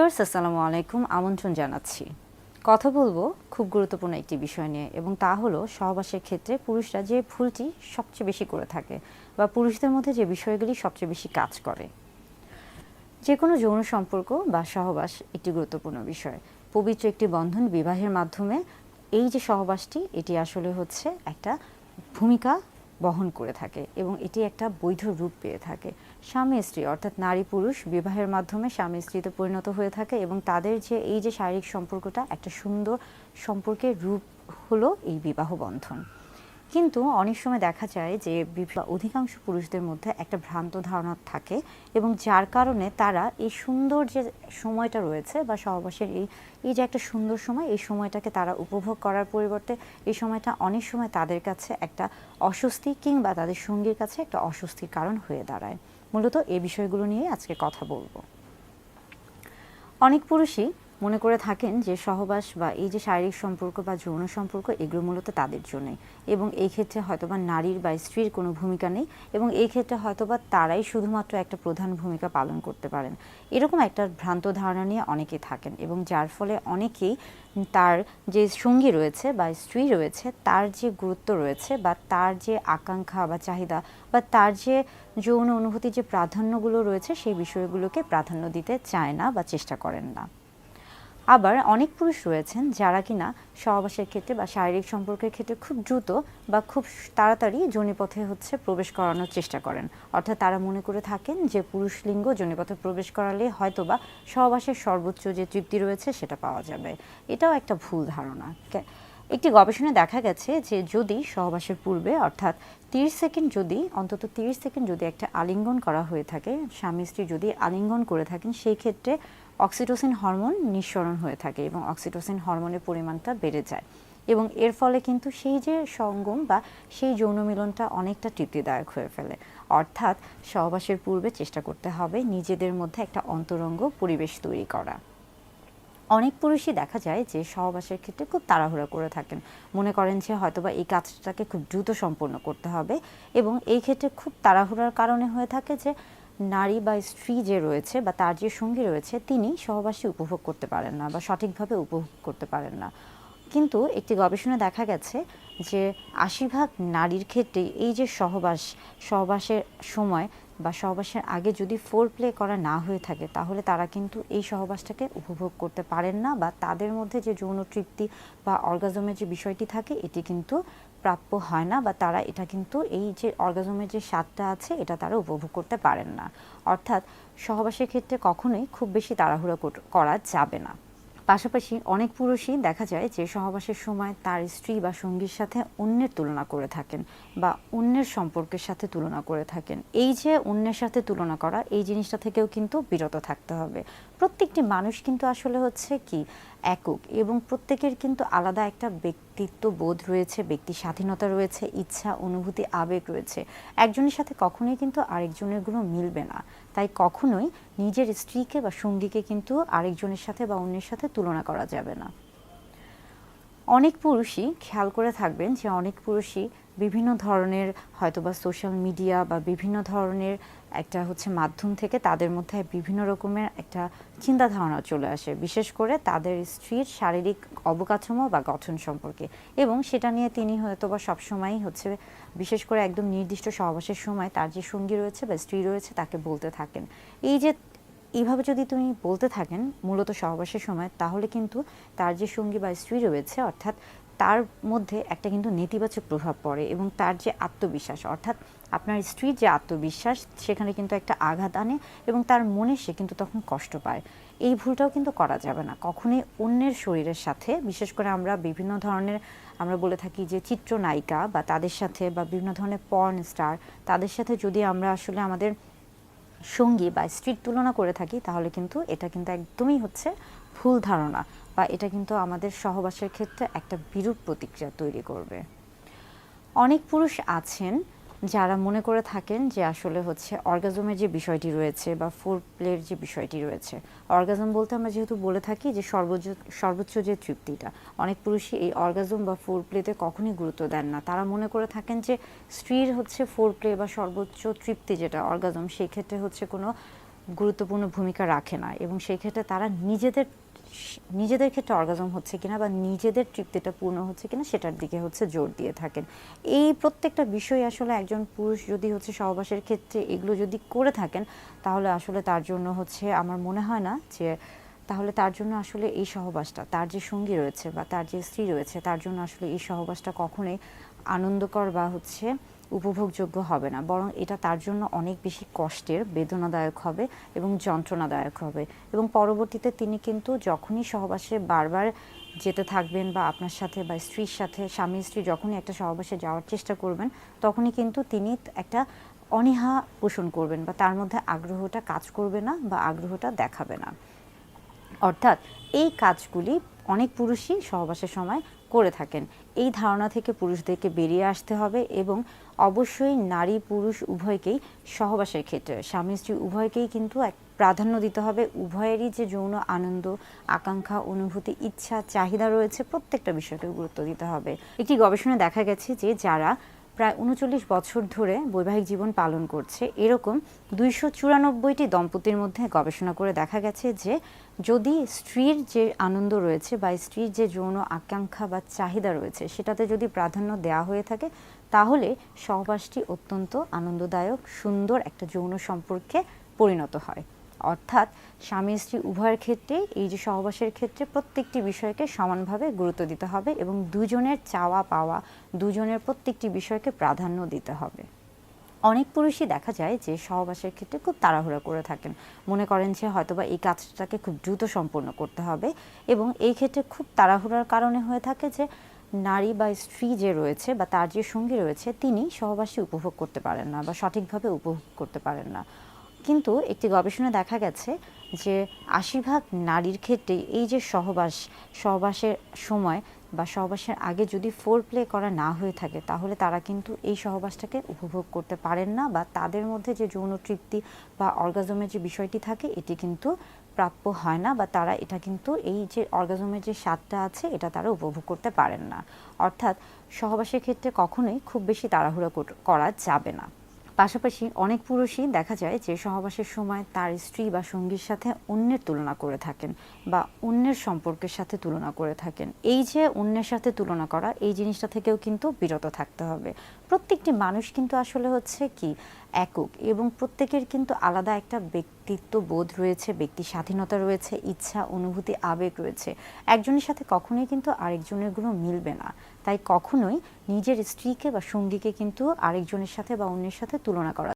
Viewers আসসালামু আলাইকুম, আমন্ত্রণ জানাচ্ছি। কথা বলবো খুব গুরুত্বপূর্ণ একটি বিষয় নিয়ে, এবং তা হলো সহবাসের ক্ষেত্রে পুরুষরা যে ভুলটি সবচেয়ে বেশি করে থাকে বা পুরুষদের মধ্যে যে বিষয়গুলি সবচেয়ে বেশি কাজ করে। যে কোনো যৌন সম্পর্ক বা সহবাস একটি গুরুত্বপূর্ণ বিষয়। পবিত্র একটি বন্ধন বিবাহের মাধ্যমে এই যে সহবাসটি, এটি আসলে হচ্ছে একটা ভূমিকা বহন করে থাকে এবং এটি একটা বৈধ রূপ পেয়ে থাকে। স্বামী স্ত্রী অর্থাৎ নারী পুরুষ বিবাহের মাধ্যমে স্বামী স্ত্রীতে পরিণত হয়ে থাকে এবং তাদের যে এই যে শারীরিক সম্পর্কটা একটা সুন্দর সম্পর্কের রূপ হলো এই বিবাহ বন্ধন। কিন্তু অনেক সময় দেখা যায় যে অধিকাংশ পুরুষদের মধ্যে একটা ভ্রান্ত ধারণা থাকে এবং যার কারণে তারা এই সুন্দর যে সময়টা রয়েছে বা সহবাসের এই যে একটা সুন্দর সময়, এই সময়টাকে তারা উপভোগ করার পরিবর্তে এই সময়টা অনেক সময় তাদের কাছে একটা অস্বস্তি কিংবা তাদের সঙ্গীর কাছে একটা অস্বস্তির কারণ হয়ে দাঁড়ায়। মূলত এই বিষয়গুলো নিয়ে আজকে কথা বলবো। অনেক পুরুষই মনে করে থাকেন যে সহবাস বা এই যে শারীরিক সম্পর্ক বা যৌন সম্পর্ক এগুলো মূলত তাদের জন্যই, এবং এই ক্ষেত্রে হয়তোবা নারীর বা স্ত্রীর কোনো ভূমিকা নেই, এবং এই ক্ষেত্রে হয়তোবা তারাই শুধুমাত্র একটা প্রধান ভূমিকা পালন করতে পারেন। এরকম একটা ভ্রান্ত ধারণা নিয়ে অনেকেই থাকেন এবং যার ফলে অনেকেই তার যে সঙ্গী রয়েছে বা স্ত্রী রয়েছে তার যে গুরুত্ব রয়েছে বা তার যে আকাঙ্ক্ষা বা চাহিদা বা তার যে যৌন অনুভূতির যে প্রাধান্যগুলো রয়েছে সেই বিষয়গুলোকে প্রাধান্য দিতে চায় না বা চেষ্টা করেন না। আবার অনেক পুরুষ রয়েছেন যারা কিনা সহবাসের ক্ষেত্রে বা শারীরিক সম্পর্কের ক্ষেত্রে খুব দ্রুত বা খুব তাড়াতাড়ি যোনিপথে প্রবেশ করানোর চেষ্টা করেন। অর্থাৎ তারা মনে করে থাকেন যে পুরুষ লিঙ্গ যোনিপথে প্রবেশ করালে হয়তোবা সহবাসের সর্বোচ্চ যে তৃপ্তি রয়েছে সেটা পাওয়া যাবে। এটাও একটা ভুল ধারণা। একটি গবেষণায় দেখা গেছে যে যদি সহবাসের পূর্বে অর্থাৎ অন্তত 30 সেকেন্ড যদি একটা আলিঙ্গন করা হয়ে থাকে, স্বামী স্ত্রী যদি আলিঙ্গন করে থাকেন, সেই ক্ষেত্রে অক্সিটোসিন হরমোন নিঃসরণ হয়ে থাকে এবং অক্সিটোসিন হরমোনের পরিমাণটা বেড়ে যায় এবং এর ফলে কিন্তু সেই যে সঙ্গম বা সেই যৌন মিলনটা অনেকটা তৃপ্তিদায়ক হয়ে ফেলে। অর্থাৎ সহবাসের পূর্বে চেষ্টা করতে হবে নিজেদের মধ্যে একটা অন্তরঙ্গ পরিবেশ তৈরি করা। অনেক পুরুষই দেখা যায় যে সহবাসের ক্ষেত্রে খুব তাড়াহুড়া করে থাকেন, মনে করেন যে হয়তোবা এই কাজটাকে খুব দ্রুত সম্পন্ন করতে হবে, এবং এই ক্ষেত্রে খুব তাড়াহুড়ার কারণে হয়ে থাকে যে নারী বা স্ত্রী যে রয়েছে বা তার যে সঙ্গী রয়েছে তিনি সহবাসী উপভোগ করতে পারেন না বা সঠিকভাবে উপভোগ করতে পারেন না। কিন্তু একটি গবেষণায় দেখা গেছে যে ৮০% নারীর ক্ষেত্রে এই যে সহবাসের সময় বা সহবাসের আগে যদি ফোর প্লে করা না হয়ে থাকে তাহলে তারা কিন্তু এই সহবাসটাকে উপভোগ করতে পারেন না বা তাদের মধ্যে যে যৌন তৃপ্তি বা অর্গাজমের যে বিষয়টি থাকে এটি কিন্তু প্রাপ্য হয় না বা তারা এটা কিন্তু এই যে অর্গাজমের যে স্বাদটা আছে এটা তারা উপভোগ করতে পারেন না। অর্থাৎ সহবাসের ক্ষেত্রে কখনোই খুব বেশি তাড়াহুড়ো করা যাবে না। পাশাপাশি অনেক পুরুষই দেখা যায় যে সহবাসের সময় তার স্ত্রী বা সঙ্গীর সাথে অন্যের তুলনা করে থাকেন বা অন্যের সম্পর্কের সাথে তুলনা করে থাকেন। এই যে অন্যের সাথে তুলনা করা, এই জিনিসটা থেকেও কিন্তু বিরত থাকতে হবে। প্রত্যেকটি মানুষ কিন্তু আসলে হচ্ছে কি একক, এবং প্রত্যেকের কিন্তু আলাদা একটা ব্যক্তিত্ব বোধ রয়েছে, ব্যক্তি স্বাধীনতা রয়েছে, ইচ্ছা অনুভূতি আবেগ রয়েছে। একজনের সাথে কখনোই কিন্তু আরেকজনের গুলো মিলবে না। তাই কখনোই নিজের স্ত্রীকে বা সঙ্গীকে কিন্তু আরেকজনের সাথে বা অন্যের সাথে তুলনা করা যাবে না। অনেক পুরুষই খেয়াল করে থাকবেন যে অনেক পুরুষই বিভিন্ন ধরনের হয়তোবা সোশ্যাল মিডিয়া বা বিভিন্ন ধরনের একটা মাধ্যম থেকে তাদের মধ্যে বিভিন্ন রকমের একটা চিন্তা ধারণা চলে আসে, বিশেষ করে তাদের স্ত্রীর শারীরিক অবকাঠামো বা গঠন সম্পর্কে, এবং সেটা নিয়ে তিনি হয়তোবা সবসময়ই বিশেষ করে একদম নির্দিষ্ট সহবাসের সময় তার যে সঙ্গী রয়েছে বা স্ত্রী রয়েছে তাকে বলতে থাকেন এই যে এইভাবে যদি তুমি বলতে থাকেন মূলত সহবাসের সময়, তাহলে কিন্তু তার যে সঙ্গী বা স্ত্রী রয়েছে অর্থাৎ তার মধ্যে একটা কিন্তু নেতিবাচক প্রভাব পড়ে এবং তার যে আত্মবিশ্বাস অর্থাৎ আপনার স্ত্রীর যে আত্মবিশ্বাস সেখানে কিন্তু একটা আঘাত আনে এবং তার মনে সে কিন্তু তখন কষ্ট পায়। এই ভুলটাও কিন্তু করা যাবে না কখনোই অন্যের শরীরের সাথে, বিশেষ করে আমরা বিভিন্ন ধরনের আমরা বলে থাকি যে চিত্রনায়িকা বা তাদের সাথে বা বিভিন্ন ধরনের পর্ন স্টার তাদের সাথে যদি আমরা আসলে আমাদের সঙ্গী বা স্ত্রীর তুলনা করে থাকি তাহলে কিন্তু এটা কিন্তু একদমই ভুল ধারণা বা এটা কিন্তু আমাদের সহবাসের ক্ষেত্রে একটা বিরূপ প্রতিক্রিয়া তৈরি করবে। অনেক পুরুষ আছেন যারা মনে করে থাকেন যে আসলে অর্গাজমের যে বিষয়টি রয়েছে বা ফোর প্লের যে বিষয়টি রয়েছে, অর্গাজম বলতে আমরা যেহেতু বলে থাকি যে সর্বোচ্চ যে তৃপ্তিটা, অনেক পুরুষই এই অর্গাজম বা ফোর প্লেতে কখনোই গুরুত্ব দেন না। তারা মনে করে থাকেন যে স্ত্রীর ফোর প্লে বা সর্বোচ্চ তৃপ্তি যেটা অর্গাজম, সেই ক্ষেত্রে কোনো গুরুত্বপূর্ণ ভূমিকা রাখে না, এবং সেই ক্ষেত্রে তারা নিজেদের ক্ষেত্রে অর্গাজম হচ্ছে কিনা বা নিজেদের তৃপ্তিটা পূর্ণ হচ্ছে কিনা সেটার দিকে জোর দিয়ে থাকেন। এই প্রত্যেকটা বিষয় আসলে একজন পুরুষ যদি সহবাসের ক্ষেত্রে এগুলো যদি করে থাকেন, তাহলে আসলে তার জন্য আমার মনে হয় না যে তাহলে তার জন্য আসলে এই সহবাসটা, তার যে সঙ্গী রয়েছে বা তার যে স্ত্রী রয়েছে, তার জন্য আসলে এই সহবাসটা কখনোই আনন্দকর বা উপভোগযোগ্য হবে না, বরং এটা তার জন্য অনেক বেশি কষ্টের, বেদনাদায়ক হবে এবং যন্ত্রণাদায়ক হবে। এবং পরবর্তীতে তিনি কিন্তু যখনই সহবাসে বারবার যেতে থাকবেন বা আপনার সাথে বা স্ত্রীর সাথে, স্বামী স্ত্রী যখনই একটা সহবাসে যাওয়ার চেষ্টা করবেন, তখনই কিন্তু তিনি একটা অনীহা পোষণ করবেন বা তার মধ্যে আগ্রহটা কাজ করবে না বা আগ্রহটা দেখাবে না। অর্থাৎ এই কাজগুলি অনেক পুরুষই সহবাসের সময় করে থাকেন। এই ধারণা থেকে পুরুষদেরকে বেরিয়ে আসতে হবে এবং অবশ্যই নারী পুরুষ উভয়কেই সহবাসের ক্ষেত্রে, স্বামী স্ত্রী উভয়কেই কিন্তু এক প্রাধান্য দিতে হবে। উভয়েরই যে যৌন আনন্দ, আকাঙ্ক্ষা, অনুভূতি, ইচ্ছা, চাহিদা রয়েছে, প্রত্যেকটা বিষয়কে গুরুত্ব দিতে হবে। একটি গবেষণায় দেখা গেছে যে যারা প্রায় ৩৯ বছর ধরে বৈবাহিক জীবন পালন করছে, এরকম ২৯৪টি দম্পতির মধ্যে গবেষণা করে দেখা গেছে যে যদি স্ত্রীর যে আনন্দ রয়েছে বা স্ত্রীর যে যৌন আকাঙ্ক্ষা বা চাহিদা রয়েছে সেটাতে যদি প্রাধান্য দেওয়া হয়ে থাকে, তাহলে সহবাসটি অত্যন্ত আনন্দদায়ক, সুন্দর একটা যৌন সম্পর্কে পরিণত হয়। অর্থাৎ স্বামী স্ত্রী উভয়ের ক্ষেত্রে এই যে সহবাসের ক্ষেত্রে প্রত্যেকটি বিষয়কে সমানভাবে গুরুত্ব দিতে হবে এবং দুজনের চাওয়া পাওয়া, দুজনের প্রত্যেকটি বিষয়কে প্রাধান্য দিতে হবে। অনেক পুরুষই দেখা যায় যে সহবাসের ক্ষেত্রে খুব তাড়াহুড়া করে থাকেন, মনে করেন যে হয়তোবা এই কাজটাকে খুব দ্রুত সম্পন্ন করতে হবে, এবং এই ক্ষেত্রে খুব তাড়াহুড়ার কারণে হয়ে থাকে যে নারী বা স্ত্রী যে রয়েছে বা তার যে সঙ্গী রয়েছে তিনি সহবাসী উপভোগ করতে পারেন না বা সঠিকভাবে উপভোগ করতে পারেন না। কিন্তু একটি গবেষণায় দেখা গেছে যে ৮০% নারীর ক্ষেত্রে এই যে সহবাসের সময় বা সহবাসের আগে যদি ফোর প্লে করা না হয়ে থাকে, তাহলে তারা কিন্তু এই সহবাসটাকে উপভোগ করতে পারেন না বা তাদের মধ্যে যে যৌন তৃপ্তি বা অর্গাজমের যে বিষয়টি থাকে এটি কিন্তু প্রাপ্য হয় না, বা তারা এটা কিন্তু এই যে অর্গাজমের যে স্বাদটা আছে এটা তারা উপভোগ করতে পারেন না। অর্থাৎ সহবাসের ক্ষেত্রে কখনোই খুব বেশি তাড়াহুড়ো করা যাবে না। পাশাপাশি অনেক পুরুষই দেখা যায় যে সহবাসের সময় তার স্ত্রী বা সঙ্গীর সাথে অন্যের তুলনা করে থাকেন বা অন্যের সম্পর্কের সাথে তুলনা করে থাকেন। এই যে অন্যের সাথে তুলনা করা, এই জিনিসটা থেকেও কিন্তু বিরত থাকতে হবে। প্রত্যেকটি মানুষ কিন্তু আসলে কি একক, এবং প্রত্যেকের কিন্তু আলাদা একটা ব্যক্তিত্ব বোধ রয়েছে, ব্যক্তি স্বাধীনতা রয়েছে, ইচ্ছা, অনুভূতি, আবেগ রয়েছে। একজনের সাথে কখনোই কিন্তু আরেকজনের গুলো মিলবে না। তাই কখনোই নিজের স্ত্রীকে বা সঙ্গীকে কিন্তু আরেকজনের সাথে বা অন্যের সাথে তুলনা করা